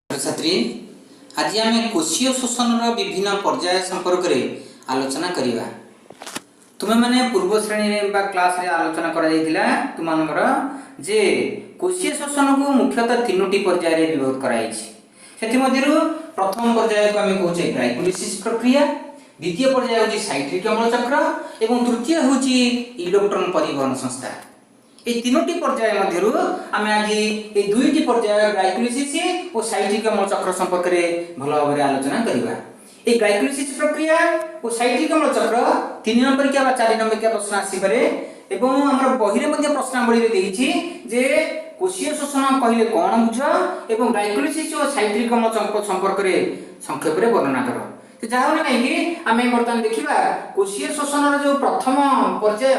छात्री आज आम कोशीय शोषण विभिन्न पर्याय संपर्क में आलोचना करवा। तुम्हें माने पूर्व श्रेणी क्लास रे आलोचना करा तुमर जे कोशीय शोषण को मुख्यतः तीनोटी पर्याय विभक्त कराई। प्रथम पर्याय को आम कहे ग्लाइकोलिसिस प्रक्रिया, द्वितीय पर्याय हूँ साइट्रिक अम्ल चक्र और तृतीय हूँ इलेक्ट्रॉन परिवहन संस्था। ये तीनोटी पर्याय मध्यरु आमे आज ये दुईटी पर्याय ग्लाइकोलिसिस और साइट्रिक अम्ल चक्र संपर्क में भल भाव में आलोचना करबा। ये ग्लाइकोलिसिस प्रक्रिया और साइट्रिक अम्ल चक्र 3 नंबर क्या 4 नंबर क्या प्रश्न आसी पारे एवं हमर बहिरे मध्ये प्रश्नावली रे देइछि जे कोशीय शोषण कहले कोन बुझ एवं ग्लाइकोलिसिस और साइट्रिक अम्ल चक्र संपर्क में संक्षेप में वर्णना करो। तो जहाँ कहीं आम बर्तमान देखा कोशीय शोषण जो प्रथम पर्याय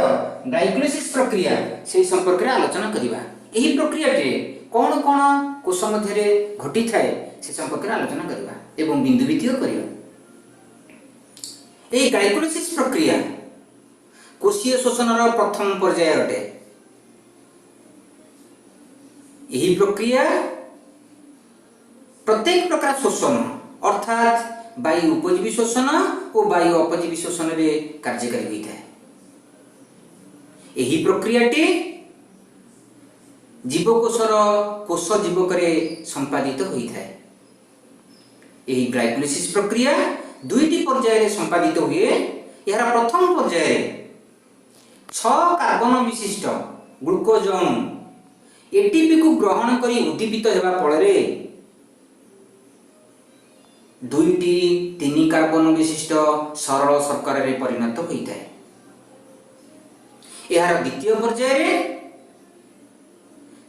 ग्लाइकोलिसिस प्रक्रिया से संपर्क में आलोचना करवा। यही प्रक्रिया कौन कौन कोश मध्य घटी थाए से संपर्क में आलोचना करवा एवं बिंदु भित्तिक करवा। यही ग्लाइकोलिसिस प्रक्रिया कोशीय शोषण प्रथम पर्याय अटे। यही प्रक्रिया प्रत्येक प्रकार शोषण अर्थात वायु उपजीवी शोषण और वायु अपजीवी शोषण में कार्यकारी होता है। यही प्रक्रियाटी जीवकोशर कोश जीवक संपादित होता है। यही ग्लाइकोलिसिस प्रक्रिया दुईटी पर्याय संपादित हुए। यार प्रथम पर्याय 6 कार्बन विशिष्ट ग्लूकोज अणु एटीपी को ग्रहण करी उद्दीपित हेबा फଳରେ दुईटी 3 कार्बन विशिष्ट सरल शर्करा रे परिणत होता है। यार द्वितीय पर्याय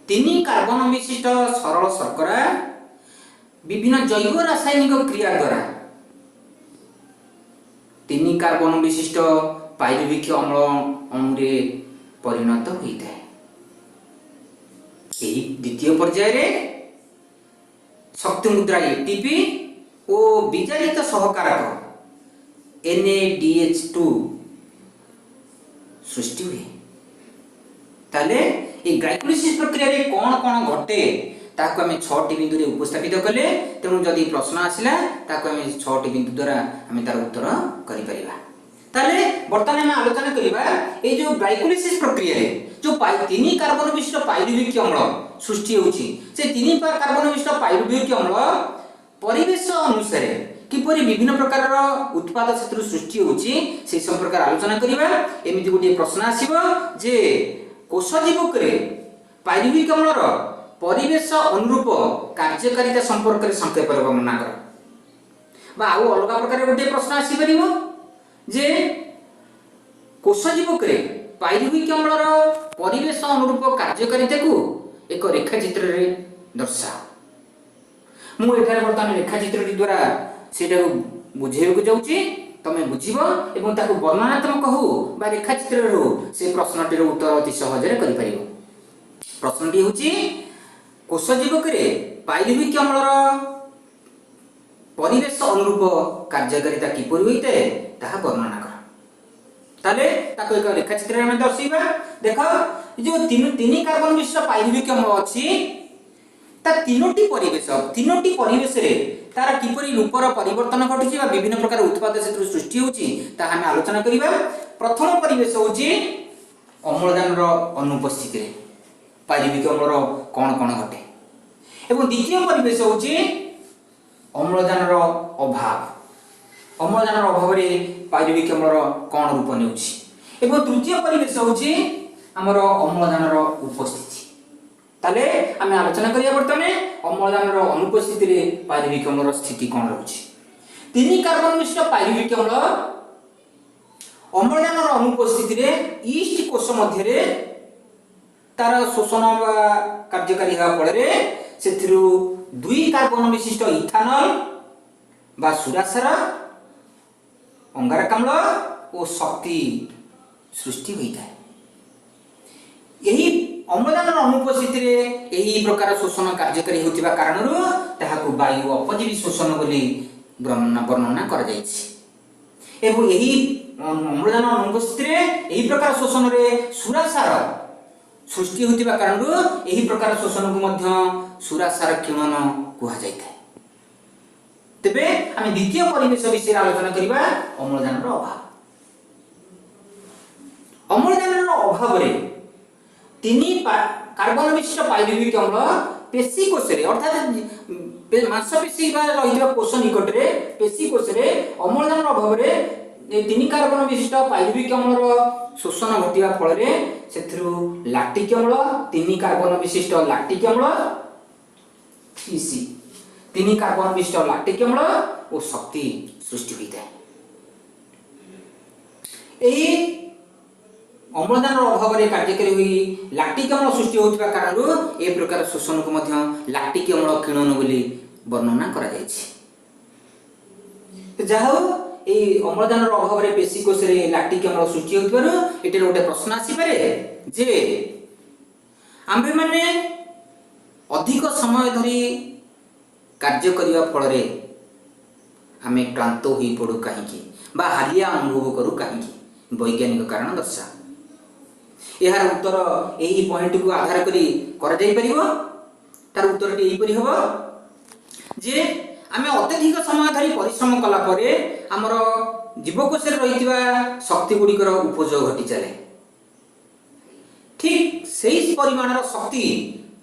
3 कार्बन विशिष्ट सरल शर्करा विभिन्न जैव रासायनिक क्रिया द्वारा 3 कार्बन विशिष्ट पाइरुविक अम्ल अणु रे परिणत होता है। यही द्वितीय पर्याय शक्ति मुद्रा एटीपी और विजारित सहकारक NADH2 सृष्टि हुए। ताले ये ग्लाइकोलिसिस प्रक्रिया रे कौन कौन घटे ताको आमे 6टी बिंदु रे उपस्थापित कले। तेणु जदि प्रश्न आसिला ताको आमे 6टी बिंदु द्वारा आमे तार उत्तर करि परिबा। ताले वर्तमान आमे आलोचना करिबा ए जो ग्लाइकोलिसिस प्रक्रिया रे जो 3 कार्बन विशिष्ट पाइरुविक अम्ल सृष्टि होछि से 3 कार्बन विशिष्ट पाइरुविक अम्ल परिवेश अनुसार किपरि विभिन्न प्रकार उत्पाद क्षेत्र सृष्टि होछि से संपर्क आलोचना करिबा। एमिति गोटे प्रश्न आसीबो जे कोश जीवक रे पाइरुविक अम्ल रो परिवेश अनुरूप कार्यकारिता संपर्क रे संक्षेप रे वर्णना कर बा आउ अलग प्रकार गोटे प्रश्न आसी परिबो जे कोश जीवक रे पाइरुविक अम्ल रो परिवेश अनुरूप कार्यकारिता को एक रेखा चित्र रे दर्शा। मु एठार वर्तमान रेखा चित्रटी द्वारा सेटा बुझेयको जाउची तमे बुझिबो एवं ताको वर्णनात्मक हो बा रेखा चित्र रो से प्रश्नटीर उत्तर अति सहज रे करि परिबो। प्रश्नटी होची कोश जीवक रे पाइरुविक अम्ल रो परिवेश अनुरूप कार्यकारिता किपरि होइते ताहा वर्णना कर। ताले ताको एक रेखा चित्र रे हम दर्शिबा। देखो जो 3 कार्बन विशिष्ट पाइरुविक अम्ल अछि ता तीनोटी परिवेश रे तार किपरि रूपर परिवर्तन घटुछि बा विभिन्न प्रकार उत्पाद क्षेत्र सृष्टि होछि ता हम आलोचना करिबा। प्रथम परिवेश होछि अम्लजान रो अनुपस्थिति रे पाइरुविक अम्ल रो कोन कोन घटे एवं द्वितीय परिवेश होछि अम्लजान रो अभाव। अम्लजान रो अभाव रे पाइरुविक अम्ल रो कोन रूप नेउछि एवं तृतीय परिवेश होछि हमर अम्लजान रो उपस्थिति। ताले आमे आलोचना करिया वर्तमान अम्लजान रो अनुपस्थिति रे पाइरुविक अम्ल रो स्थिति कोन रहउछि। 3 कार्बन विशिष्ट पाइरुविक अम्ल अम्लजान रो अनुपस्थिति रे ईस्ट कोश मध्य रे तार शोषण बा कार्यकारी हा फଳରେ सेथिरु 2 कार्बन विशिष्ट इथानल बा सुरासार अंगारक अम्ल और शक्ति सृष्टि होइता है। यही अम्लजान अनुपस्थिति रे यही प्रकार शोषण कार्यकारी होतिबा कारणरू ताहाकु वायु अपजीवी शोषण बोली वर्णना कर जायछि। एवं यही अम्लजान अनुपस्थिति रे यही प्रकार शोषण रे सुरासार सृष्टि होतिबा कारणरू यही प्रकार शोषण को मध्य सुरासार किरण कुहा जायଥାଏ। तेबे आम द्वितीय परिवेश विषय आलोचना करबा अम्लजान अभाव। अम्लजान अभाव रे तीन कार्बन विशिष्ट पाइरुविक अम्ल पेशी कोश अर्थात मांसपेशी रही कोश निकट में पेशी कोश अम्लजान अभाव तीन कार्बन विशिष्ट पाइरुविक अम्ल शोषण घटा फल से लैक्टिक अम्ल तीन कार्बन विशिष्ट लैक्टिक अम्ल तीन कार्बन विशिष्ट लैक्टिक अम्ल और शक्ति सृष्टि होता है। अम्लजान अभाव में कार्यकारी हुई लैक्टिक अम्ल सृष्टि होता कारण ए प्रकार शोषण को लैक्टिक अम्ल किणन बोली वर्णना करा जहा अम्लजान अभाव में पेशी कोश लैक्टिक अम्ल सृष्टि होता गोटे प्रश्न आसीपे जे आम्भे माने अधिक समय धरी कार्य करने फल आम क्लांत हो पड़ू कहीं हालिया अनुभव करूँ कहीं वैज्ञानिक कारण दर्शा यार उत्तर यही पॉइंट को आधार करी तार उत्तर यहीपरि हम जे आम अत्यधिक समय धरी परिश्रम कलापर आमर जीवकोश रही शक्ति गुड़िकर उपयोग घटी चले ठीक से परिमाण शक्ति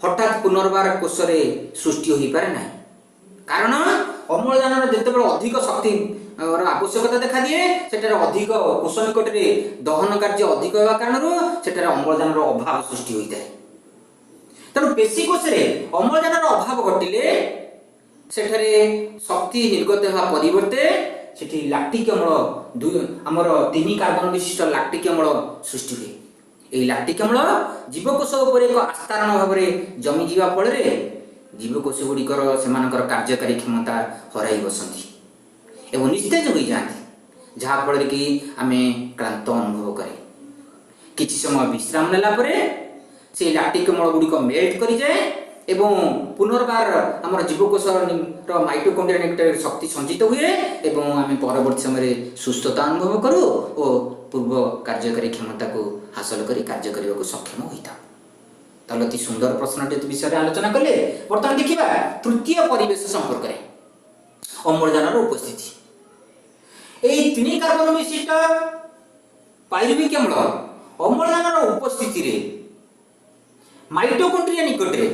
हठात पुनर्बार कोश सृष्टि हो पारे ना कारण अम्लजान जिते अधिक शक्ति आवश्यकता देखा दिए सेटार अधिक कोश निकट में दहन कार्य अधिक होगा कारण सेटार अम्लजान अभाव सृष्टि होता है। तेणु पेशी कोश अम्लजान अभाव घटिले सेठारे शक्ति निर्गत होगा परिवर्ते सेठी लैक्टिक अम्ल आमर तीन कार्बन विशिष्ट लैक्टिक अम्ल सृष्टि हुए। यही लैक्टिक अम्ल जीवकोश उपर एक आस्तारण भाव में जमी जावा फल जीवकोश गुड़िकर से कार्यकारी क्षमता हराई बसती एवं निस्तेज हो जाती जहाँफल कि आम क्लांत अनुभव करे किसी समय विश्राम नेला से लैक्टिक अम्ल गुड़िक मेल्ट कर जाए एवं पुनर्बार आम जीवकोश माइटोकॉन्ड्रिया निकट शक्ति संचित हुए एवं आम परवर्ती समय सुस्थता अनुभव करूँ और पूर्व कार्यकारी क्षमता को हासिल कर कार्य करने को सक्षम होता। ताहले अति सुंदर प्रश्न विषय आलोचना कले। बर्तमान देखिबा तृतीय परिवेश संपर्क में अम्लजान उपस्थिति एई तीन कार्बन विशिष्ट पाइरुविक अम्ल अम्लजान उपस्थिति रे माइटोकॉन्ड्रिया निकट रे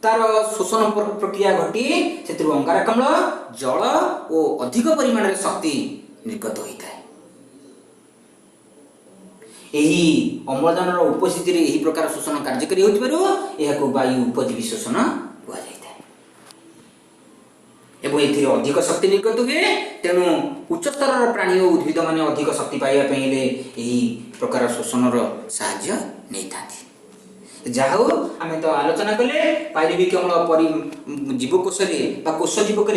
तार शोषण प्रक्रिया घटी से अंगारकाम्ल जल और अधिक परिमाण में शक्ति निर्गत होता है। यही अम्लजान उपस्थिति यही प्रकार शोषण कार्यकारी हो वायु उपजीवी शोषण कहुए एवं ए अधिक शक्ति निर्गत हुए। तेणु उच्च स्तर प्राणी और उद्भिद मान अधिक शक्ति पाइबापी यही प्रकार शोषण साहाय्य नहीं था। जहा आम तो आलोचना कले पाइरुविक अम्ल जीवकोश कोश जीवक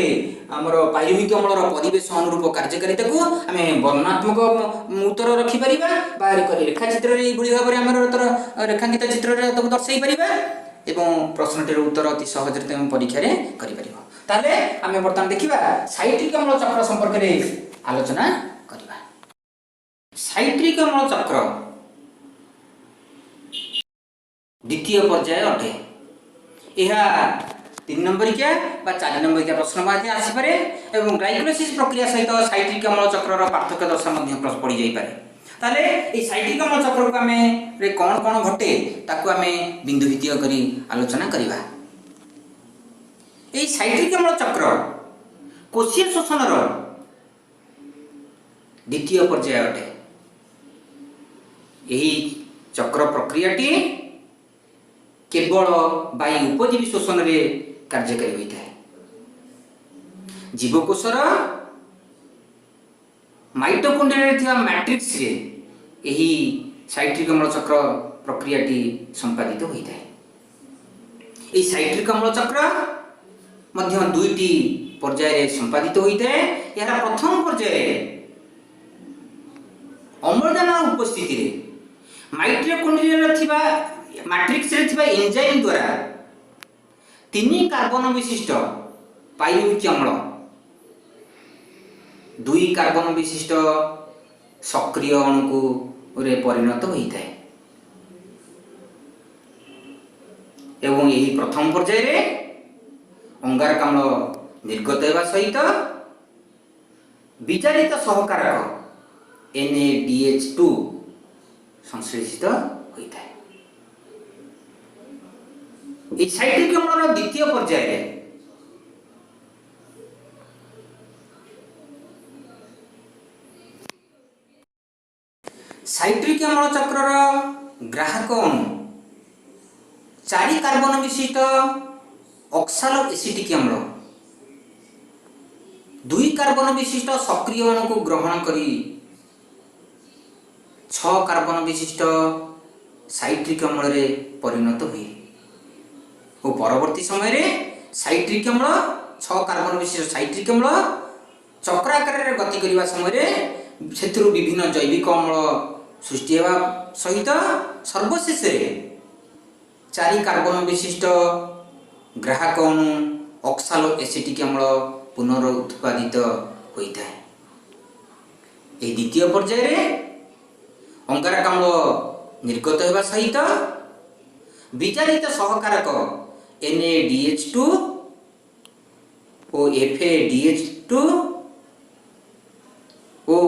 आमर पाइरुविक अम्लर परिवेश अनुरूप कार्यकारिता को आम वर्णनात्मक उत्तर रखिपर रेखाचित्र भाव में आम रेखांकित चित्र दर्शाई पार प्रश्नटीर उत्तर अति सहज परीक्षा कर आम बर्तमान देखा साइट्रिक अम्ल चक्र संपर्क में आलोचना करवा। साइट्रिक अम्ल चक्र द्वितीय पर्याय अटे। यह 3 नंबरिका 4 नंबरिका प्रश्न आसीपे और ग्लाइकोलाइसिस प्रक्रिया सहित साइट्रिक अम्ल चक्र पार्थक्य दशा पड़ जापे। ताले ये साइट्रिक अम्ल चक्र को आम कौन कौन घटे ताकू आम बिंदु भित्तिक करी आलोचना करवा। ये साइट्रिक अम्ल चक्र कोशीय शोषण द्वितीय पर्याय अटे। यही चक्र प्रक्रियाटी केवल वायु उपजीवी शोषण रे कार्यकारी होता है। जीवकोशर माइटोकॉन्ड्रिया मैट्रिक्स रे यही साइट्रिक अम्ल चक्र प्रक्रियाटी संपादित होता है। यही साइट्रिक अम्ल चक्र मध्य दुईटी पर्याय संपादित होता है। यार प्रथम पर्याय अम्लजान उपस्थिति रे माइटोकॉन्ड्रिया थिबा मैट्रिक्स रे थिबा एंजाइम द्वारा 3 कार्बन विशिष्ट पाइरुविक अम्ल 2 कार्बन विशिष्ट सक्रिय अणु रे परिणत होता है एवं यही प्रथम पर्याय रे अंगारकाम्ल निर्गत होगा सहित विचारित सहकारक NaDH2 संश्लेषित होता है। साइट्रिक अम्लर द्वितीय पर्याय साइट्रिक अम्ल चक्र ग्राहक अणु 4 कार्बन विशिष्ट ऑक्सालो एसिटिक अम्ल 2 कार्बन विशिष्ट सक्रिय अणु को ग्रहण करी 6 कार्बन विशिष्ट साइट्रिक अम्ल रे परिणत हुए और परवर्ती समय रे साइट्रिक अम्ल 6 कार्बन विशिष्ट साइट्रिक अम्ल चक्राकार रे गति करने समय रे सेथुरु विभिन्न जैविक अम्ल सृष्टि होगा सहित सर्वशेष 4 कार्बन विशिष्ट ग्राहक अणु ऑक्सालो एसिटिक अम्ल पुनरुत्पादित होता है। द्वितीय पर्याय अंगारक अम्ल निर्गत होगा सहित विचारित सहकारक NaDH2 और FADH2 और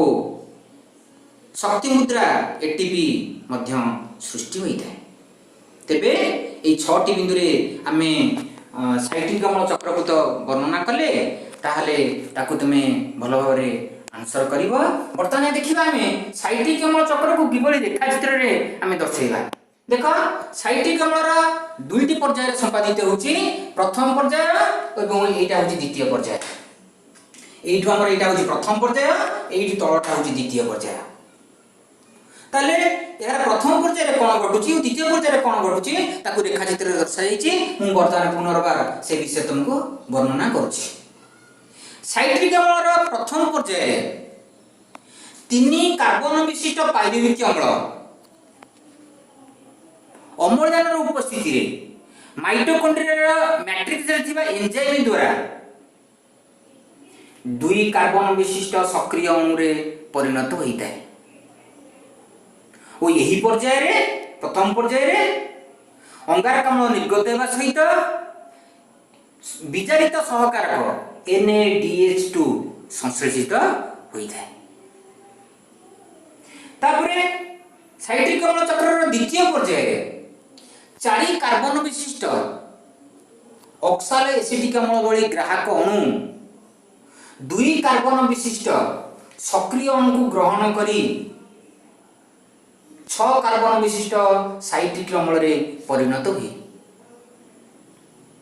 शक्ति मुद्रा ATP मध्य सृष्टि होता है। तेबे ये 6टी बिंदु रे आमे साइट्रिक अम्ल चक्र को तो वर्णना कले ताहले ताकु तुमे भलो भाबरे आंसर करिवो। वर्तमान देखिबा आमे साइट्रिक अम्ल चक्र को किबोली रेखा चित्र रे आमे दर्शाइबा। देखो साइट्रिक अम्लर 2टी पर्याय संपादित होची प्रथम पर्याय एवं एटा होची द्वितीय पर्याय। एइठु हमर एटा होची प्रथम पर्याय एइठु तळटा होची द्वितीय पर्याय। ताले यार प्रथम पर्याय कोन घटुची और द्वितीय पर्याय कोन घटुची ताकु रेखा चित्र रे दर्शाइछि। मु वर्तमान पुनर्बार से विषय तुमको वर्णना करूछि। साइट्रिक अम्लर प्रथम पर्याय 3 कार्बन विशिष्ट पाइरुविक अम्ल अम्लजान उपस्थिति रे माइटोकॉन्ड्रिया मैट्रिक्स रे थिबा एंजाइम द्वारा 2 कार्बन विशिष्ट सक्रिय अणु रे परिणत होइता है। और यही पर्याय रे प्रथम पर्याय रे अंगारक अम्ल निर्गत होगा सहित विचारित सहकारक NaDH2 संश्लेषित होता है। तापरे साइट्रिक अम्ल चक्र द्वितीय पर्याय 4 कार्बन विशिष्ट ऑक्सालो एसिटिक अम्ल भली ग्राहक अणु 2 कार्बन विशिष्ट सक्रिय अणु को ग्रहण करी 6 कार्बन विशिष्ट साइट्रिक अम्ल रे परिणत हुए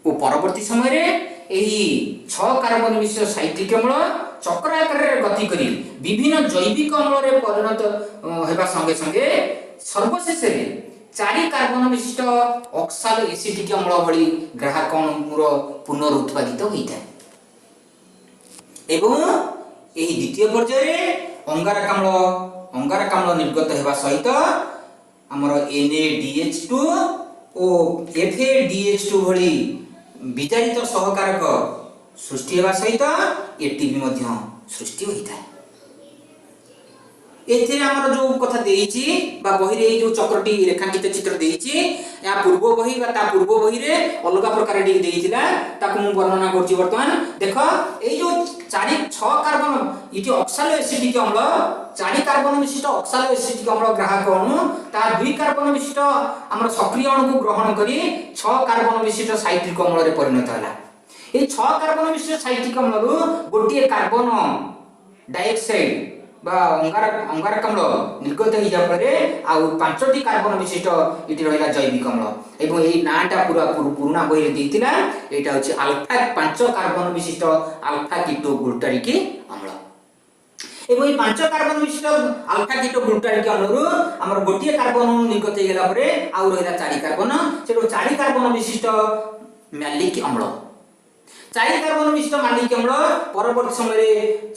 और परवर्ती समय रे एही 6 कार्बन विशिष्ट साइट्रिक अम्ल चक्र आकार रे गति करी विभिन्न जैविक अम्ल रे परिणत हेबा संगे संगे सर्वशेष 4 कार्बन विशिष्ट ऑक्सालो एसिटिक अम्ल भली ग्राहक अणु पुनरुत्पादित होता है। एवं एही द्वितीय पर्याय रे अंगारक अम्ल निर्गत होगा सहित आमर NaDH2 और FADH2 भली विचारित सहकारक सृष्टि होगा सहित ATP मध्य सृष्टि होता है। एथिरे हमर जो कथा देइची बा बही रे जो चक्रटी रेखांकित चित्र देइची या पूर्व बही बा ता पूर्व बही रे अलग प्रकार डी देइतिला ताकु मु वर्णना करछि। वर्तमान देखो ए जो 6 कार्बन इति ऑक्सालो एसिटिक अम्ल 4 कार्बन विशिष्ट ऑक्सालो एसिटिक अम्ल ग्राहक अणु ता 2 कार्बन विशिष्ट हमर सक्रिय अणु को ग्रहण करी 6 कार्बन विशिष्ट साइट्रिक अम्ल रे परिणत होला। ए 6 कार्बन विशिष्ट साइट्रिक अम्ल रु गोटिए कार्बन डाइऑक्साइड बा अंगारक अम्ल निर्गत हो जा परे आ 5टी कार्बन विशिष्ट इति रहिला जैविक अम्ल एवं एही नाटा पूरा पुराना बही रे देतिला एटा होछि अल्फा 5 कार्बन विशिष्ट अल्फा कीटो ग्लूटारिक अम्ल एवं 5 कार्बन विशिष्ट अल्फा कीटो ग्लूटारिक अम्ल रु हमर गोटिए कार्बन निर्गत हो गेला परे आ रहिला 4 कार्बन सेटो 4 कार्बन विशिष्ट मैलिक अम्ल 4 कार्बन विशिष्ट मालिक अम्ल परवर्ती समय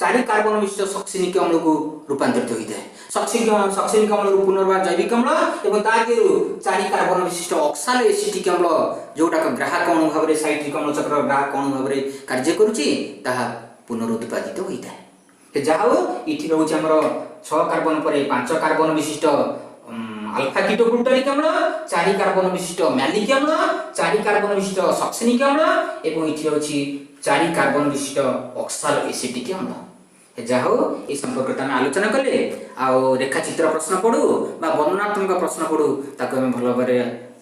4 कार्बन विशिष्ट सक्सिनिक अम्ल को रूपांतरित होता है। सक्सिनिक अम्ल पुनर्बार जैविक अम्ल एवं ताकेरु 4 कार्बन विशिष्ट ऑक्सालो एसिटिक अम्ल जोटा ग्राहक अणु भाव रे साइट्रिक अम्ल चक्र ग्राहक अणु भाव रे कार्य करूची ताहा पुनरुत्पादित होता है। जहाँ इठी रहउची हमर 6 कार्बन पर 5 कार्बन विशिष्ट अल्फा कीटो ग्लूटारिक अम्ल 4 कार्बन विशिष्ट मैलिक अम्ल 4 कार्बन विशिष्ट सक्सिनिक अम्ल एवं इठी रहउची 4 कार्बन विशिष्ट ऑक्साल एसिटिक अम्ल। जा हो ये संपर्क आम आलोचना कले रेखाचित्र प्रश्न पढ़ू बा वर्णनात्मक प्रश्न पढ़ू ताको आम भल भाव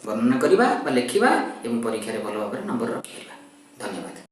वर्णना करवा लिखा और परीक्षा भल भाव नंबर रखा। धन्यवाद।